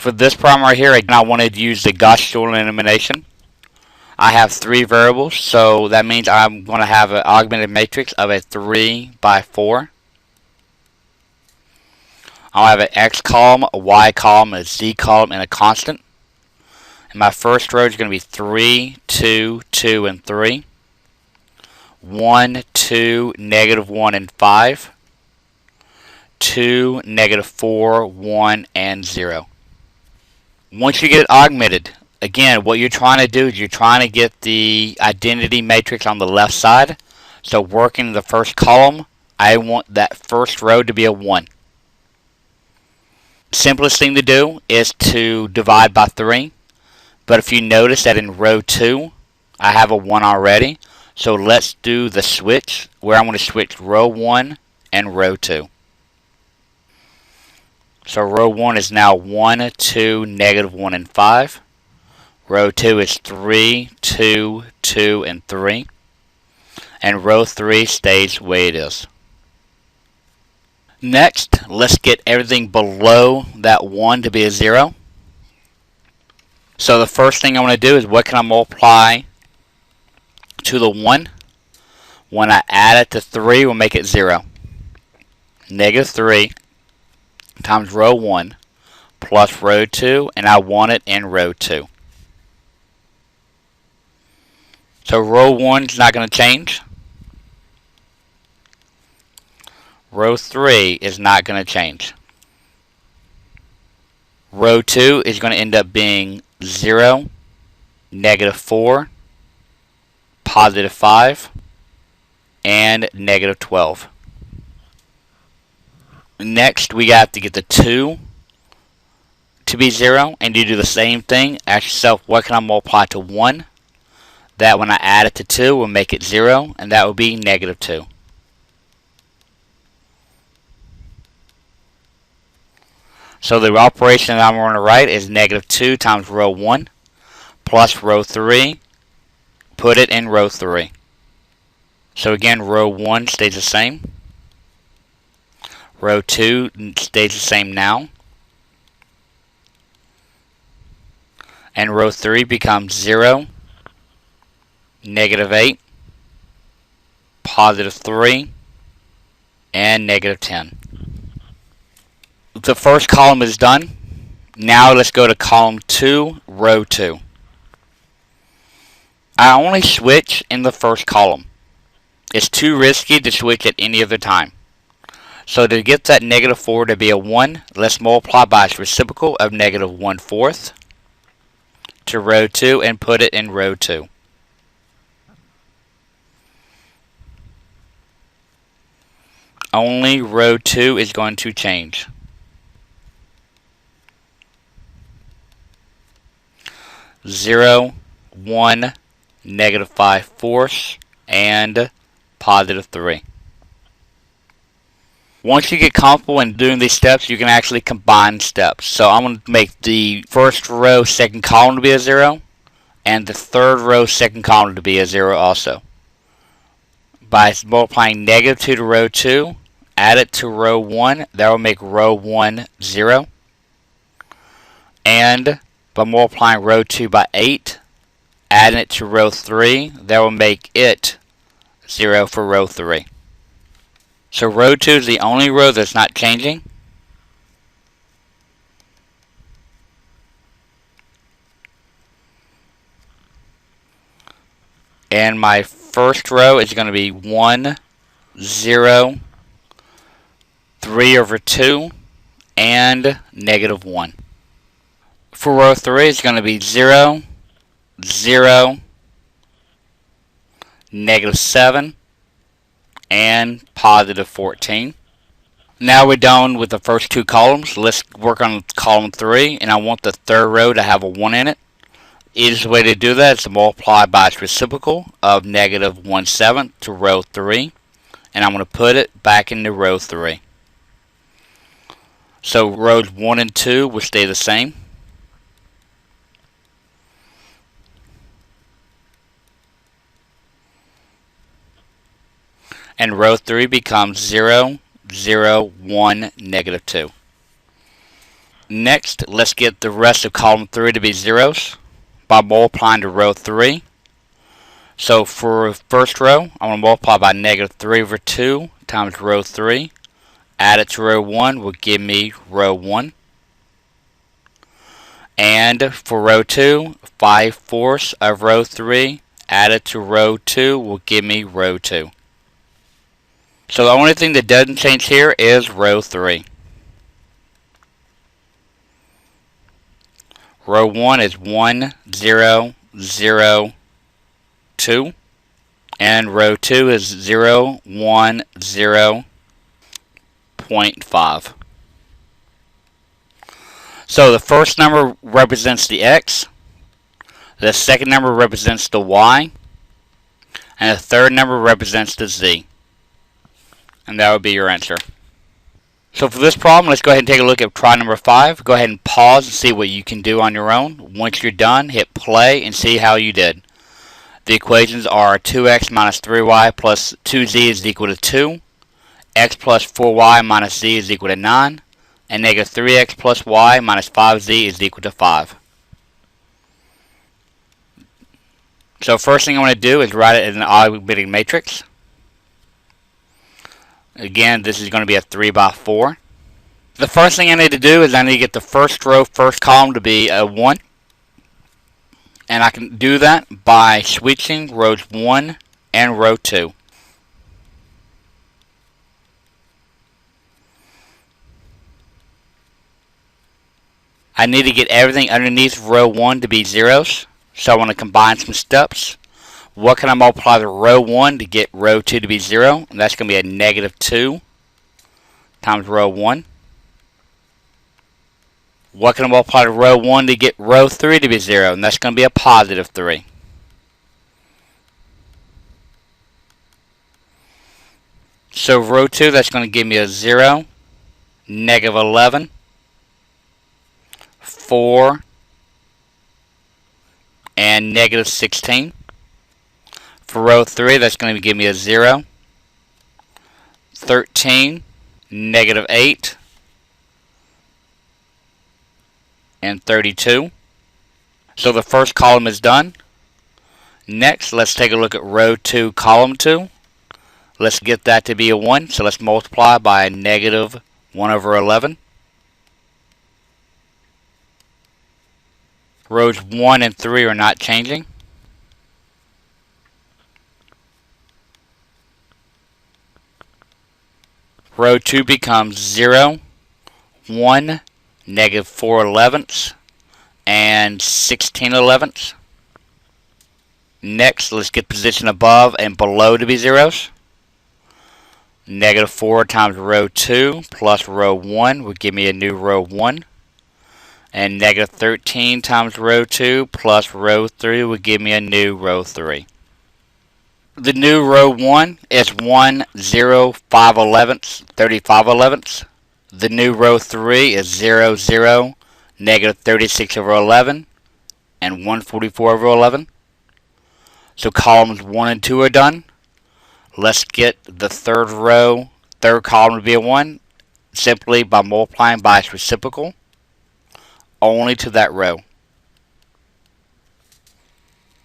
For this problem right here, I wanted to use the Gaussian elimination. I have three variables, so that means I'm going to have an augmented matrix of a 3 by 4. I'll have an X column, a Y column, a Z column, and a constant. And my first row is going to be 3, 2, 2, and 3. 1, 2, negative 1, and 5. 2, negative 4, 1, and 0. Once you get it augmented, again, what you're trying to do is you're trying to get the identity matrix on the left side. So working the first column, I want that first row to be a 1. Simplest thing to do is to divide by 3. But if you notice that in row 2, I have a 1 already. So let's do the switch where I'm going to switch row 1 and row 2. So row 1 is now 1, 2, negative 1, and 5. Row 2 is 3, 2, 2, and 3. And row 3 stays the way it is. Next, let's get everything below that 1 to be a 0. So the first thing I want to do is what can I multiply to the 1? When I add it to 3, we'll make it 0. Negative 3 times row 1 plus row 2, and I want it in row 2. So row 1 is not going to change. Row 3 is not going to change. Row 2 is going to end up being 0, negative 4, positive 5, and negative 12. Next, we have to get the 2 to be 0, and you do the same thing. Ask yourself, what can I multiply to 1? That when I add it to 2 will make it 0, and that will be negative 2. So the operation that I'm going to write is negative 2 times row 1 plus row 3. Put it in row 3. So again, row 1 stays the same. Row 2 stays the same now. And row 3 becomes 0, negative 8, positive 3, and negative 10. The first column is done. Now let's go to column 2, row 2. I only switch in the first column. It's too risky to switch at any other time. So to get that negative 4 to be a 1, let's multiply by its reciprocal of negative 1/4 to row 2 and put it in row 2. Only row 2 is going to change. Zero, 1, negative 5/4, and positive 3. Once you get comfortable in doing these steps, you can actually combine steps. So I'm going to make the first row second column to be a 0, and the third row second column to be a 0 also. By multiplying negative 2 to row 2, add it to row 1, that will make row 1 0. And by multiplying row 2 by 8, adding it to row 3, that will make it 0 for row 3. So row 2 is the only row that's not changing. And my first row is going to be 1, 0, 3 over 2, and negative 1. For row 3, it's going to be 0, 0, negative 7, and positive 14. Now we're done with the first two columns. Let's work on column 3, and I want the third row to have a 1 in it. Easiest way to do that is to multiply by its reciprocal of negative 1/7 to row 3, and I'm going to put it back into row 3. So rows 1 and 2 will stay the same. And row 3 becomes 0, 0, 1, negative 2. Next, let's get the rest of column 3 to be zeros by multiplying to row 3. So for first row, I'm going to multiply by negative 3 over 2 times row 3. Add it to row 1 will give me row 1. And for row 2, 5/4 of row 3 added to row 2 will give me row 2. So the only thing that doesn't change here is row 3. Row 1 is 1, 0, 0, 2. And row 2 is 0, 1, 0, 0.5. So the first number represents the x, the second number represents the y, and the third number represents the z. And that would be your answer. So for this problem, let's go ahead and take a look at try number 5. Go ahead and pause and see what you can do on your own. Once you're done, hit play and see how you did. The equations are 2x minus 3y plus 2z is equal to 2, x plus 4y minus z is equal to 9, and negative 3x plus y minus 5z is equal to 5. So first thing I want to do is write it in an algebraic matrix. Again, this is going to be a 3 by 4. The first thing I need to do is I need to get the first row, first column to be a 1. And I can do that by switching rows 1 and row 2. I need to get everything underneath row 1 to be zeros. So I want to combine some steps. What can I multiply to row 1 to get row 2 to be 0? And that's going to be a negative 2 times row 1. What can I multiply to row 1 to get row 3 to be 0? And that's going to be a positive 3. So row 2, that's going to give me a 0, negative 11, 4, and negative 16. For row 3, that's going to give me a 0, 13, negative 8, and 32. So the first column is done. Next, let's take a look at row 2, column 2. Let's get that to be a 1, so let's multiply by a negative 1 over 11. Rows 1 and 3 are not changing. Row 2 becomes 0, 1, negative 4/11, and 16/11. Next, let's get position above and below to be zeros. Negative 4 times row 2 plus row 1 would give me a new row 1. And negative 13 times row 2 plus row 3 would give me a new row 3. The new row 1 is 1, 0, 5/11, 35/11. The new row 3 is 0, 0, negative 36 over 11, and 144 over 11. So columns 1 and 2 are done. Let's get the third row, third column to be a 1, simply by multiplying by its reciprocal, only to that row.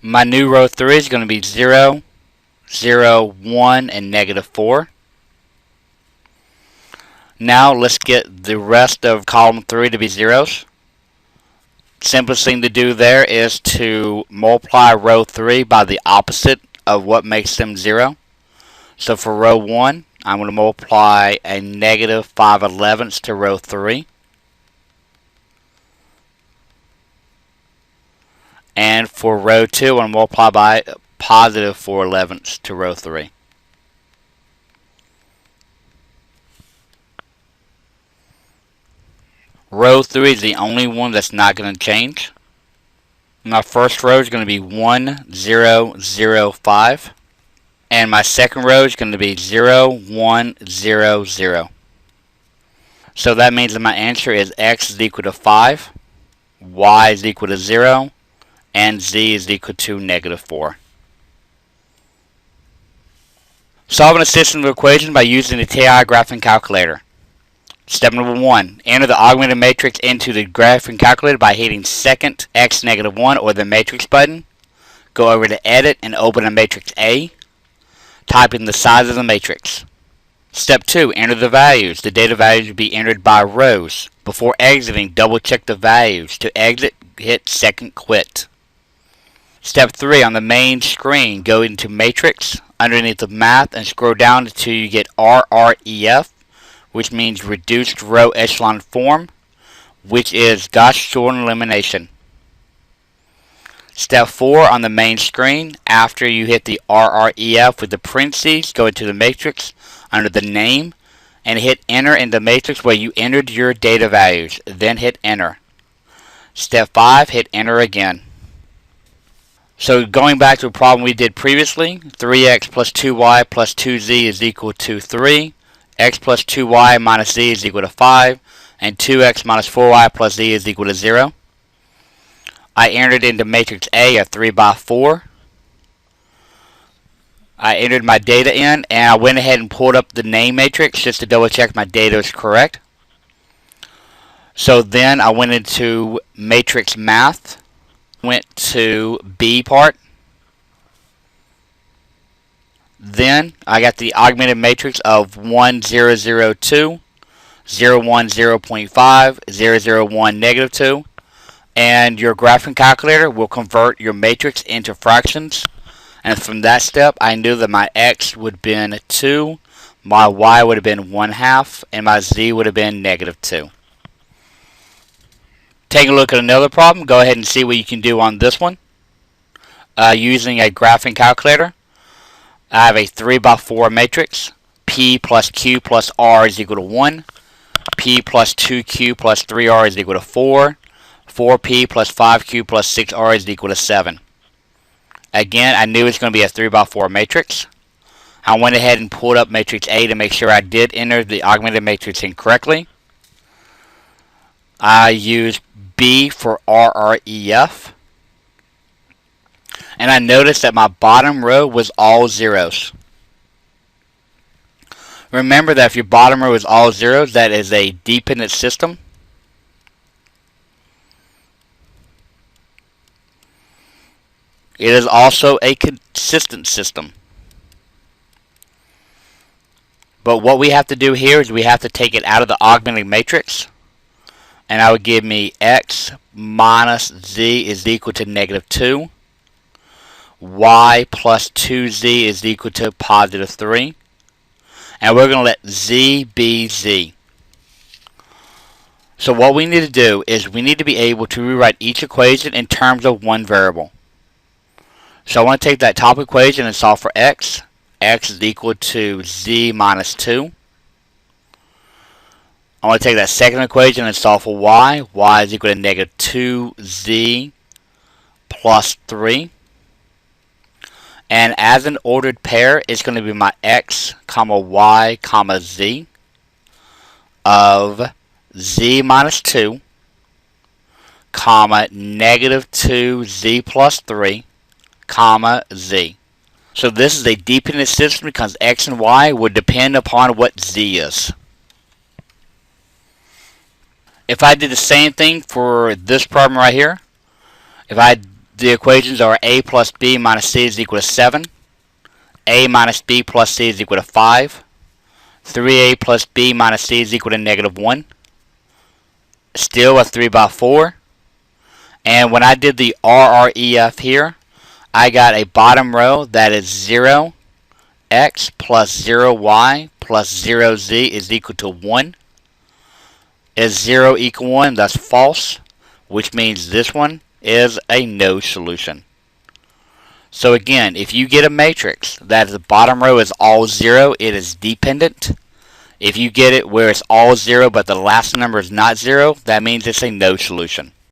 My new row 3 is going to be 0, 0, 1, and negative 4. Now let's get the rest of column 3 to be zeros. Simplest thing to do there is to multiply row 3 by the opposite of what makes them 0. So for row 1, I'm going to multiply a negative 5/11 to row 3. And for row 2, I'm going to multiply by positive 4/11 to row 3. Row 3 is the only one that's not going to change. My first row is going to be 1, 0, 0, 5. And my second row is going to be 0, 1, 0, 0. So that means that my answer is x is equal to 5, y is equal to 0, and z is equal to negative 4. Solving a system of equations by using the TI graphing calculator. Step number 1, enter the augmented matrix into the graphing calculator by hitting second x negative 1 or the matrix button. Go over to edit and open a matrix A. Type in the size of the matrix. Step 2, enter the values. The data values will be entered by rows. Before exiting, double check the values. To exit, hit second quit. Step 3, on the main screen, go into matrix, underneath the math, and scroll down until you get RREF, which means reduced row echelon form, which is Gauss Jordan elimination. Step 4, on the main screen, after you hit the RREF with the parentheses, go into the matrix under the name and hit enter in the matrix where you entered your data values. Then hit enter. Step 5, hit enter again. So going back to a problem we did previously, 3x plus 2y plus 2z is equal to 3. X plus 2y minus z is equal to 5, and 2x minus 4y plus z is equal to 0. I entered into matrix A a 3 by 4. I entered my data in, and I went ahead and pulled up the name matrix just to double check my data is correct. So then I went into matrix math, went to B part. Then I got the augmented matrix of 1, 0, 0, 2, 0, 1, 0.5, 0, 0, 1, negative 2. And your graphing calculator will convert your matrix into fractions. And from that step, I knew that my x would have been 2, my y would have been 1/2, and my z would have been negative 2. Take a look at another problem. Go ahead and see what you can do on this one. Using a graphing calculator, I have a 3 by 4 matrix. P plus Q plus R is equal to 1. P plus 2Q plus 3R is equal to 4. 4P plus 5Q plus 6R is equal to 7. Again, I knew it was going to be a 3 by 4 matrix. I went ahead and pulled up matrix A to make sure I did enter the augmented matrix incorrectly. I used B for RREF. And I noticed that my bottom row was all zeros. Remember that if your bottom row is all zeros, that is a dependent system. It is also a consistent system. But what we have to do here is we have to take it out of the augmented matrix. And that would give me x minus z is equal to negative 2. Y plus 2z is equal to positive 3. And we're going to let z be z. So what we need to do is we need to be able to rewrite each equation in terms of one variable. So I want to take that top equation and solve for x. X is equal to z minus 2. I want to take that second equation and solve for y. Y is equal to negative 2z plus 3. And as an ordered pair, it's going to be my x, comma y, comma z of z minus 2, comma negative 2z plus 3, comma z. So this is a dependent system because x and y would depend upon what z is. If I did the same thing for this problem right here, the equations are a plus b minus c is equal to 7, a minus b plus c is equal to 5, 3a plus b minus c is equal to negative 1, still a 3 by 4, and when I did the RREF here, I got a bottom row that is 0, x plus 0y plus 0z is equal to 1. Is 0 equal 1? That's false, which means this one is a no solution. So again, if you get a matrix that the bottom row is all 0, it is dependent. If you get it where it's all 0 but the last number is not 0, that means it's a no solution.